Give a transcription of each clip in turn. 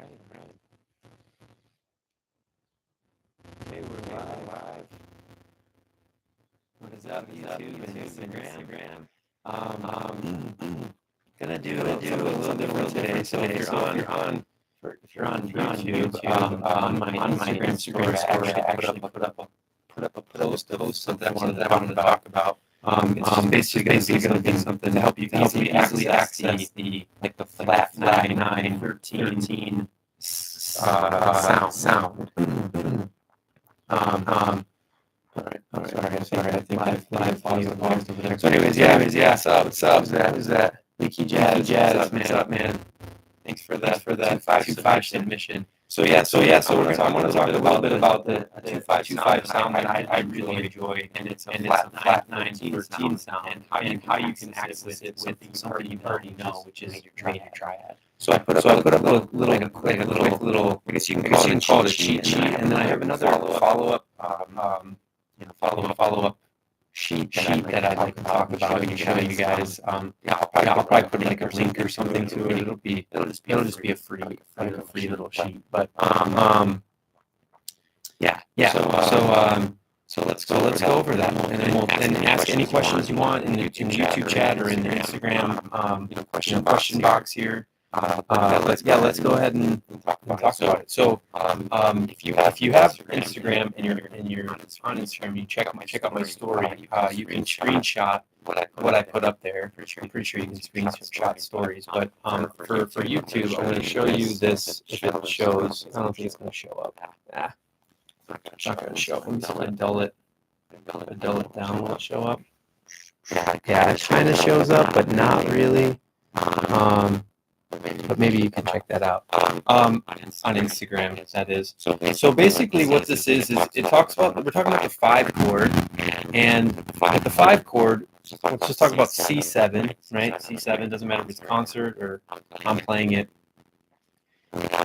Okay, we're live. What is up, YouTube and Instagram? Gonna do a little different today. So if you're on YouTube, on my Instagram story, I actually put up a post of something that I wanted to talk about. It's just basically gonna be something to help you easily access the flat 9, 13 sound. Sorry, I think live paused over there. So anyways, yeah, subs, who's that? Leaky Jazz, what's up, man? Thanks for that 2-5 submission. So I'm gonna talk a little bit about the 2-5 sound that I really enjoy, and it's a flat 9, 13 sound, and how you can access it with something you already know, which is your triad. So I put up a quick little, I guess you can call it a cheat sheet, and then I have another follow-up sheet that I'd like to talk about and show you guys. I'll probably put like a link or something to it. It'll just be a free little sheet. But so let's go over that, and then we'll ask any questions you want in the YouTube chat or in the Instagram question box here. Let's go ahead and talk about it. So, if you have Instagram and you're on Instagram, you check out my story. You can screenshot what I put up there. I'm pretty sure you can screenshot stories. But for YouTube, I'm going to show you this. If it shows, I don't think it's going to show up. It's not going to show. I'm just going to dull it down. Will it show up? Yeah, it kind of shows up, but not really. But maybe you can check that out on Instagram, that is. So basically what this is it talks about, we're talking about the 5 chord, and with the 5 chord, let's just talk about C7, right? C7, doesn't matter if it's concert or I'm playing it.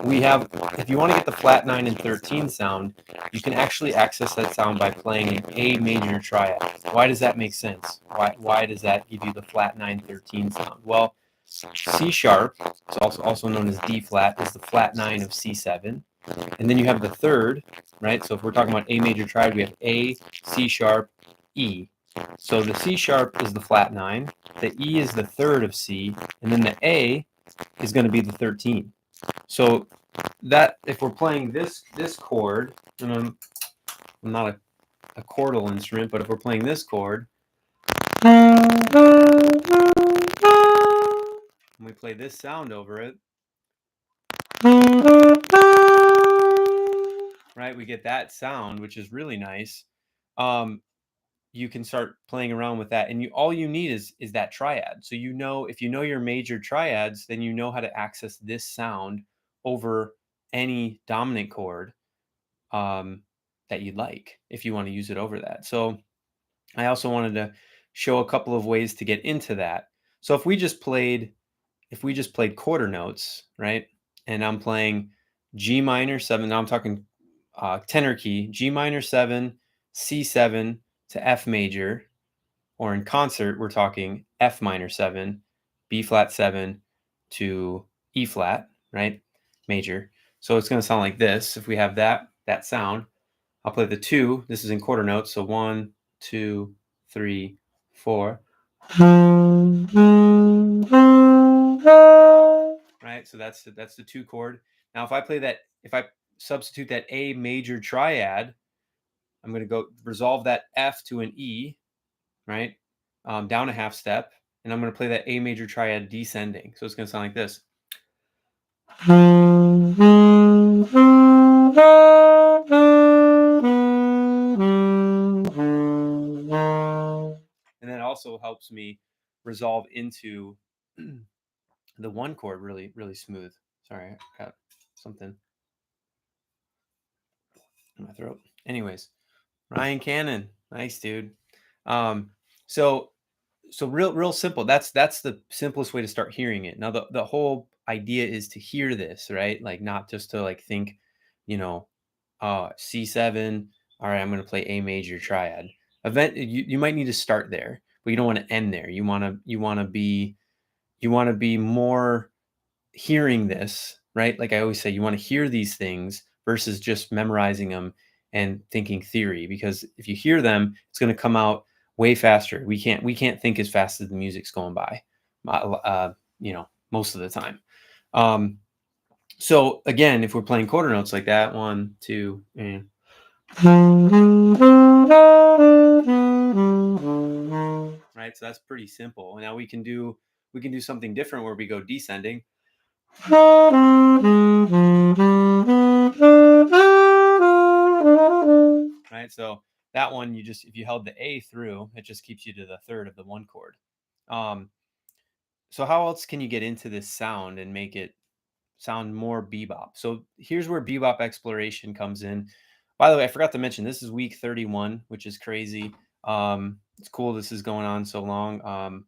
We have, if you want to get the flat 9 and 13 sound, you can actually access that sound by playing an A major triad. Why does that make sense? Why does that give you the flat 9, 13 sound? Well, C sharp, it's also known as D flat, is the flat 9 of C7. And then you have the third, right? So if we're talking about A major triad, we have A, C sharp, E. So the C sharp is the flat 9, the E is the third of C, and then the A is going to be the 13. So that, if we're playing this chord, and I'm not a chordal instrument, but if we're playing this chord, and we play this sound over it, right, we get that sound, which is really nice. You can start playing around with that, and all you need is that triad. So if you know your major triads, then you know how to access this sound over any dominant chord that you'd like, if you want to use it over that. So I also wanted to show a couple of ways to get into that. So if we just played quarter notes, right? And I'm playing G minor 7. Now I'm talking tenor key, G minor 7, C7 to F major, or in concert, we're talking F minor 7, B flat 7 to E flat, right? Major. So it's going to sound like this. If we have that sound, I'll play the 2. This is in quarter notes. So 1, 2, 3, 4. Right, so that's the 2 chord. Now if I substitute that A major triad, I'm going to go resolve that F to an E, right, down a half step, and I'm going to play that A major triad descending. So it's going to sound like this. And that also helps me resolve into the 1 chord really, really smooth. Sorry, I got something in my throat. Anyways, Ryan Cannon, nice dude. So real simple. That's the simplest way to start hearing it. Now the whole idea is to hear this, right? Like not just to like think, C7. All right, I'm going to play A major triad. You might need to start there, but you don't want to end there. You want to be more hearing this right? Like I always say, you want to hear these things versus just memorizing them and thinking theory, because if you hear them, it's going to come out way faster. We can't think as fast as the music's going by, most of the time. Um, so again, if we're playing quarter notes like that, one, two, and right, so that's pretty simple. Now we can do something different where we go descending. Right, so that one, if you held the A through, it just keeps you to the third of the one chord. Um, so how else can you get into this sound and make it sound more bebop? So here's where bebop exploration comes in. By the way, I forgot to mention this is week 31, which is crazy. It's cool this is going on so long.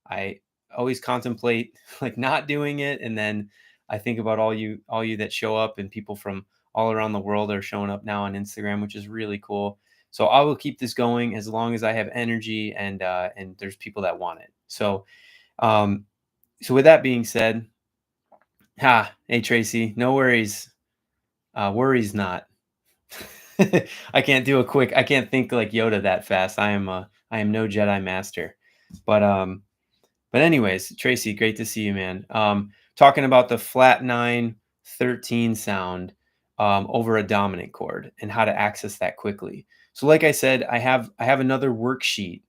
I always contemplate like not doing it, and then I think about all you that show up, and people from all around the world are showing up now on Instagram, which is really cool. So I will keep this going as long as I have energy, and there's people that want it. Um, so with that being said, hey Tracy, no worries. Worries not. I can't think like Yoda that fast. I am no Jedi master. But anyways, Tracy, great to see you, man. Talking about the flat 9 13 sound over a dominant chord and how to access that quickly. So like I said, I have another worksheet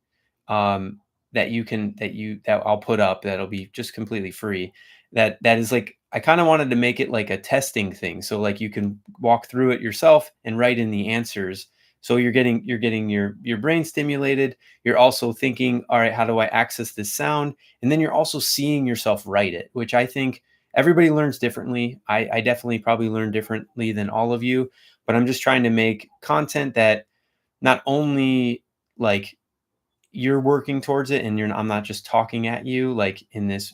um, that I'll put up that'll be just completely free. That is like I kind of wanted to make it like a testing thing. So like you can walk through it yourself and write in the answers. So you're getting your brain stimulated. You're also thinking, all right, how do I access this sound? And then you're also seeing yourself write it, which I think everybody learns differently. I definitely probably learn differently than all of you, but I'm just trying to make content that not only like you're working towards it, and I'm not just talking at you like in this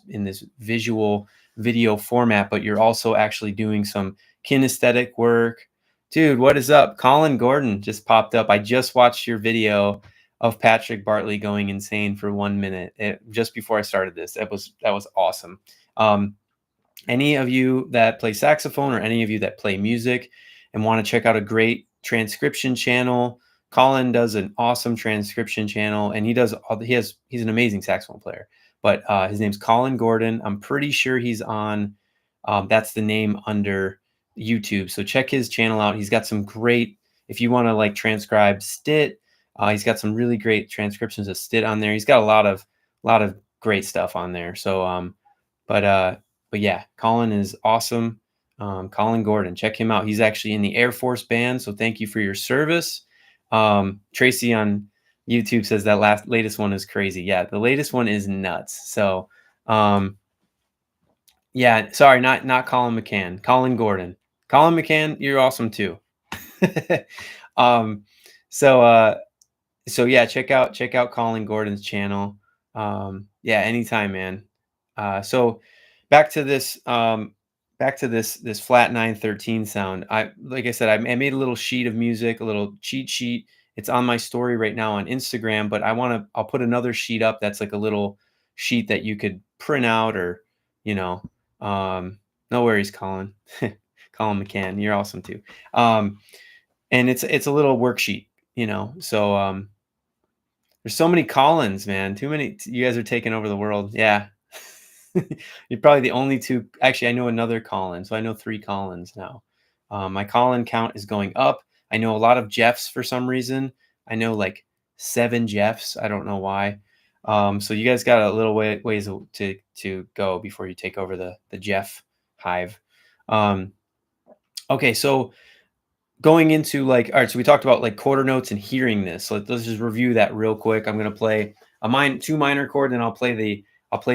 visual video format, but you're also actually doing some kinesthetic work. Dude, what is up? Colin Gordon just popped up. I just watched your video of Patrick Bartley going insane for 1 minute just before I started this. That was awesome. Any of you that play saxophone or any of you that play music and want to check out a great transcription channel, Colin does an awesome transcription channle, and he's an amazing saxophone player. But his name's Colin Gordon. I'm pretty sure he's on. That's the name under YouTube. So check his channel out. He's got some great. If you want to like transcribe Stit, he's got some really great transcriptions of Stit on there. He's got a lot of great stuff on there. So but but yeah, Colin is awesome. Colin Gordon, check him out. He's actually in the Air Force Band, so thank you for your service. Tracy on YouTube says that latest one is crazy. Yeah, the latest one is nuts. So, yeah, sorry, not Colin McCann, Colin Gordon. Colin McCann, you're awesome too. um, so yeah, check out Colin Gordon's channel. Yeah, anytime, man. So back to this flat 9 13 sound. Like I said, I made a little sheet of music, a little cheat sheet. It's on my story right now on Instagram, but I'll put another sheet up that's like a little sheet that you could print out, or you know, no worries, Colin. Colin McCann, you're awesome too. And it's a little worksheet, so there's so many Collins, man. Too many. You guys are taking over the world. Yeah. You're probably the only two. Actually, I know another Colin, so I know 3 Collins now. My Colin count is going up. I know a lot of Jeffs for some reason. I know like 7 Jeffs. I don't know why. So you guys got a little ways to go before you take over the Jeff hive. Okay, so going into like, all right, so we talked about like quarter notes and hearing this. So let's just review that real quick. I'm gonna play two minor chord, and I'll play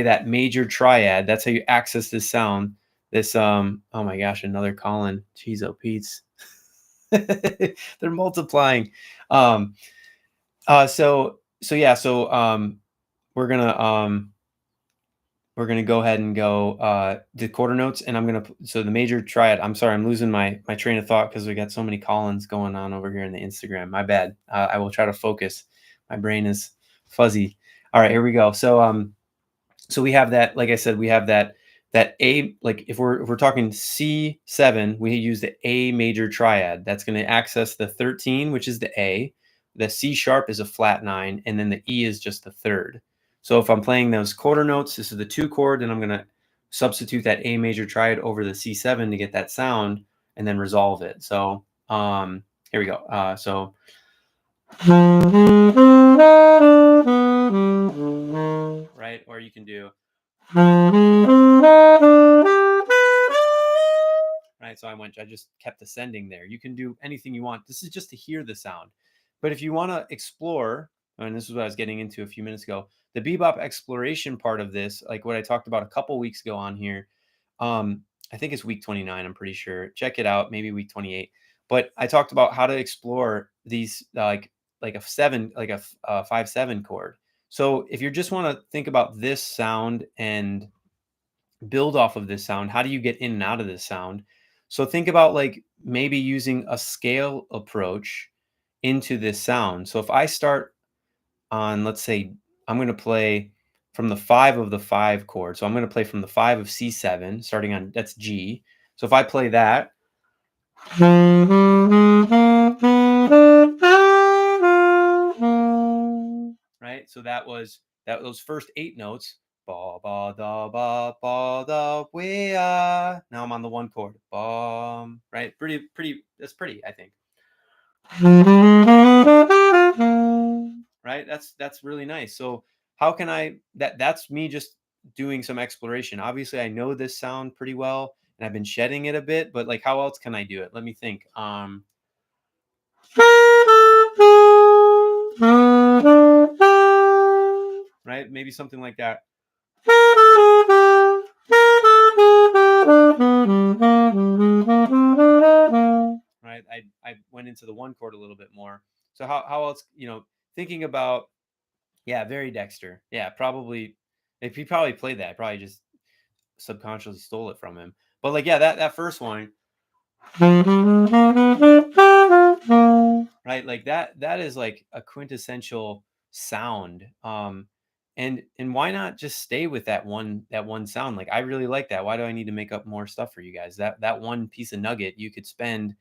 that major triad. That's how you access this sound. This oh my gosh, another Colin. Jeez, oh Pete's. They're multiplying. So yeah, we're gonna go ahead and go the quarter notes, and so the major triad. I'm sorry, I'm losing my train of thought because we got so many Collins going on over here in the Instagram. My bad. I will try to focus. My brain is fuzzy. All right, here we go. So we have that. Like I said, we have that that A, like if we're talking C7, we use the A major triad. That's going to access the 13, which is the A. The C sharp is a flat 9, and then the E is just the third. So if I'm playing those quarter notes, this is the 2 chord, and I'm going to substitute that A major triad over the C7 to get that sound, and then resolve it. So here we go. Right, or you can do right. So I just kept ascending there. You can do anything you want. This is just to hear the sound. But if you want to explore, and this is what I was getting into a few minutes ago, the bebop exploration part of this, like what I talked about a couple weeks ago on here, I think it's week 29, I'm pretty sure. Check it out, maybe week 28. But I talked about how to explore these like a 7, like a 5/7 chord. So if you just want to think about this sound and build off of this sound, how do you get in and out of this sound? So think about like maybe using a scale approach into this sound. So if I start on, let's say, I'm going to play from the 5 of the 5 chord. So I'm going to play from the 5 of C7, starting on, that's G. So if I play that, right? So that was those first 8 notes. Ba ba da ba ba da we are. Now I'm on the 1 chord. Bum, right? Pretty. That's pretty, I think. Right? That's really nice. So how can I that's me just doing some exploration. Obviously, I know this sound pretty well and I've been shedding it a bit, but like how else can I do it? Let me think. Right? Maybe something like that. Right? I went into the 1 chord a little bit more. So how else, thinking about, yeah, very Dexter. Yeah, probably if he probably played that, I probably just subconsciously stole it from him. But like, yeah, that first one, right? Like that is like a quintessential sound. And why not just stay with that one sound? Like I really like that. Why do I need to make up more stuff for you guys? That one piece of nugget you could spend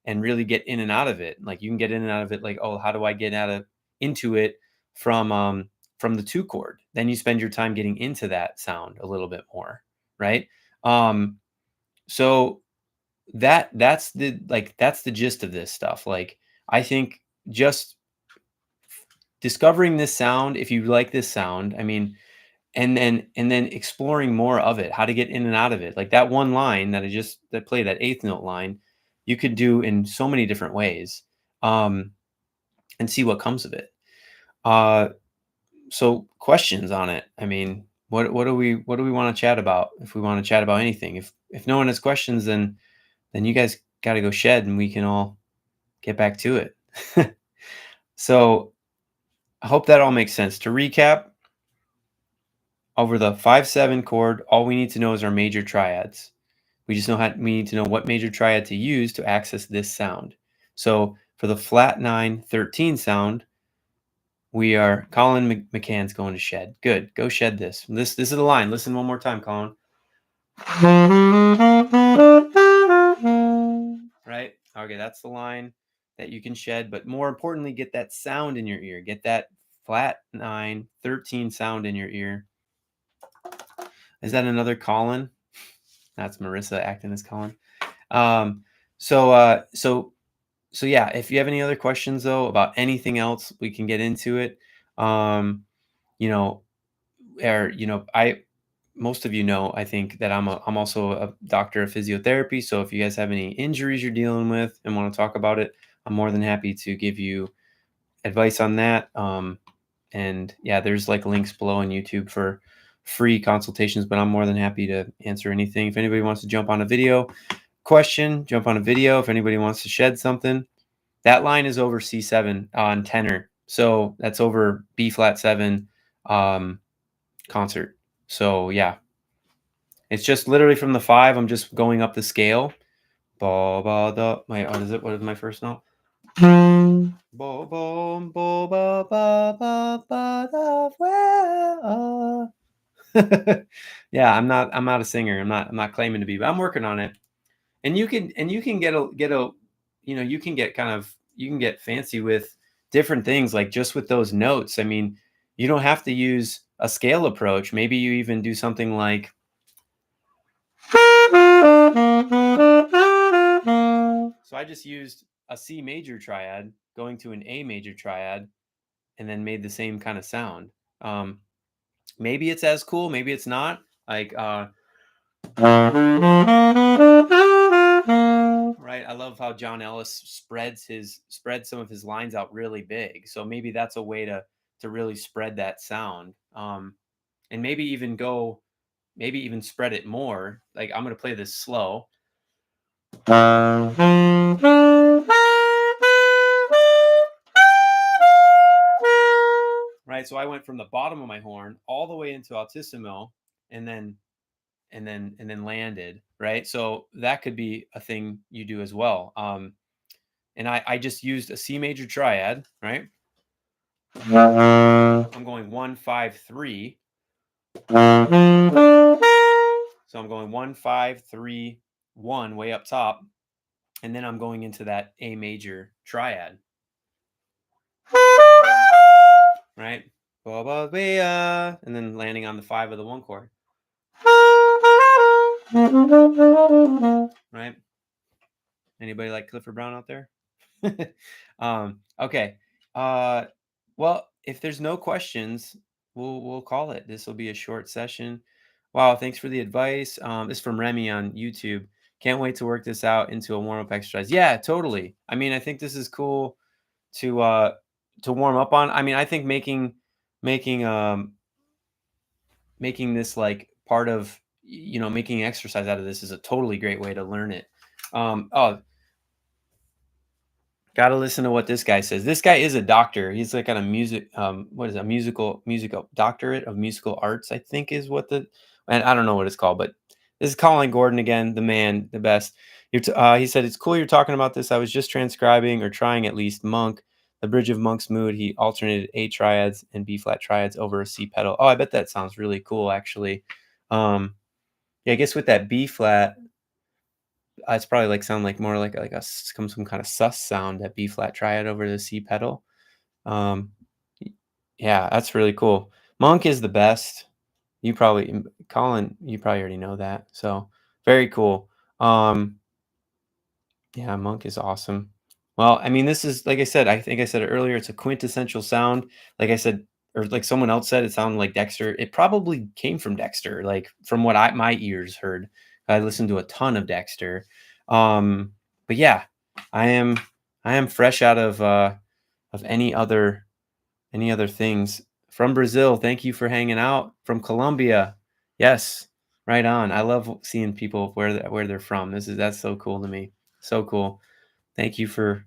and really get in and out of it. Like you can get in and out of it like, oh, how do I get into it from the 2 chord? Then you spend your time getting into that sound a little bit more, right? So that's the gist of this stuff. Like I think just discovering this sound, if you like this sound, I mean, and then exploring more of it, how to get in and out of it. Like that one line that played, that 8th note line, you could do in so many different ways, and see what comes of it. So questions on it. I mean, what do we want to chat about? If we want to chat about anything, if no one has questions, then you guys got to go shed and we can all get back to it. So I hope that all makes sense. To recap, over the 5/7 chord, all we need to know is our major triads. We need to know what major triad to use to access this sound. So for the flat 9/13 sound, we are Colin McCann's going to shed. Good. Go shed this. This is the line. Listen one more time, Colin. Right? Okay, that's the line that you can shed, but more importantly, get that sound in your ear. Get that flat 9/13 sound in your ear. Is that another Colin? That's Marissa acting as Colin. So yeah, if you have any other questions though about anything else, we can get into it. You know, I most of you know, I think that I'm also a doctor of physiotherapy. So if you guys have any injuries you're dealing with and want to talk about it, I'm more than happy to give you advice on that. And yeah, there's like links below on YouTube for free consultations, but I'm more than happy to answer anything. If anybody wants to jump on a video question, jump on a video. If anybody wants to shed something, that line is over C7 on tenor. So that's over B flat 7 concert. So yeah, it's just literally from the 5. I'm just going up the scale. Ba ba da. What is it? What is my first note? Bo bo bo ba ba ba ba da. Yeah, I'm not a singer. I'm not claiming to be, but I'm working on it. And you can get a you can get you can get fancy with different things, like just with those notes. I mean, you don't have to use a scale approach. Maybe you even do something like, so I just used a C major triad going to an A major triad and then made the same kind of sound. Um, maybe it's as cool, maybe it's not. Like right, I love how John Ellis spreads some of his lines out really big. So maybe that's a way to really spread that sound. And maybe even spread it more. Like I'm gonna play this slow. Right. So I went from the bottom of my horn all the way into altissimo and then landed. Right. So that could be a thing you do as well. And I just used a C major triad, right? I'm going 1 5 3. So I'm going 1 5 3 1 way up top, and then I'm going into that A major triad, right? And then landing on the 5 of the 1 chord, right? Anybody like Clifford Brown out there? Okay. Uh, well, if there's no questions, we'll call it. This will be a short session. Wow, thanks for the advice. This is from Remy on YouTube. Can't wait to work this out into a warm up exercise. Yeah, totally. I mean, I think this is cool to uh to warm up on. I mean, I think making making this like part of making exercise out of this is a totally great way to learn it. Oh, gotta listen to what this guy says. This guy is a doctor. He's like on a music, what is it, a musical doctorate of musical arts, I think is what and I don't know what it's called, but this is Colin Gordon again, the man, the best. He said, it's cool you're talking about this. I was just transcribing or trying at least Monk, the Bridge of Monk's Mood. He alternated A triads and B flat triads over a C pedal. Oh, I bet that sounds really cool, actually. Yeah, I guess with that B flat, it's probably like sound like more like some kind of sus sound, that B flat triad over the C pedal. Um, yeah, that's really cool. Monk is the best. Colin, you probably already know that. So very cool. Yeah, Monk is awesome. Well, I mean, this is like I said. I think I said it earlier. It's a quintessential sound. Like I said, or like someone else said, it sounded like Dexter. It probably came from Dexter. Like from what my ears heard. I listened to a ton of Dexter. But yeah, I am I am fresh out of any other things from Brazil. Thank you for hanging out. From Colombia, yes, right on. I love seeing people where they're from. That's so cool to me. So cool. Thank you for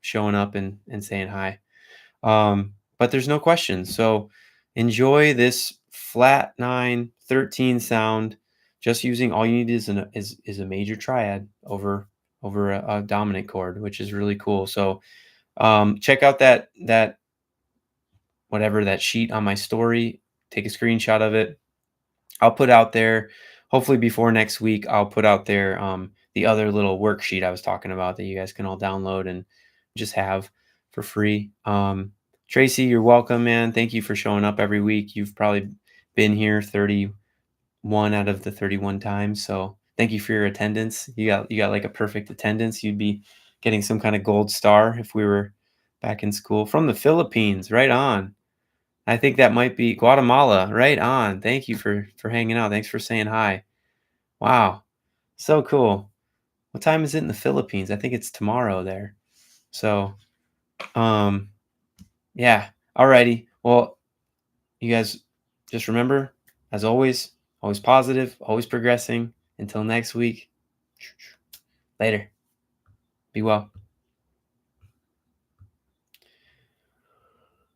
showing up and saying hi. But there's no question. So enjoy this flat 9 13 sound. Just using all you need is a major triad over a dominant chord, which is really cool. So check out that whatever that sheet on my story. Take a screenshot of it. I'll put out there, hopefully before next week, I'll put out there the other little worksheet I was talking about that you guys can all download and just have for free. Tracy, you're welcome, man. Thank you for showing up every week. You've probably been here 31 out of the 31 times. So thank you for your attendance. You got like a perfect attendance. You'd be getting some kind of gold star if we were back in school. From the Philippines, right on. I think that might be Guatemala. Right on. Thank you for hanging out. Thanks for saying hi. Wow. So cool. What time is it in the Philippines? I think it's tomorrow there. So, um, yeah. Alrighty. Well, you guys just remember, as always positive, always progressing. Until next week. Later. Be well.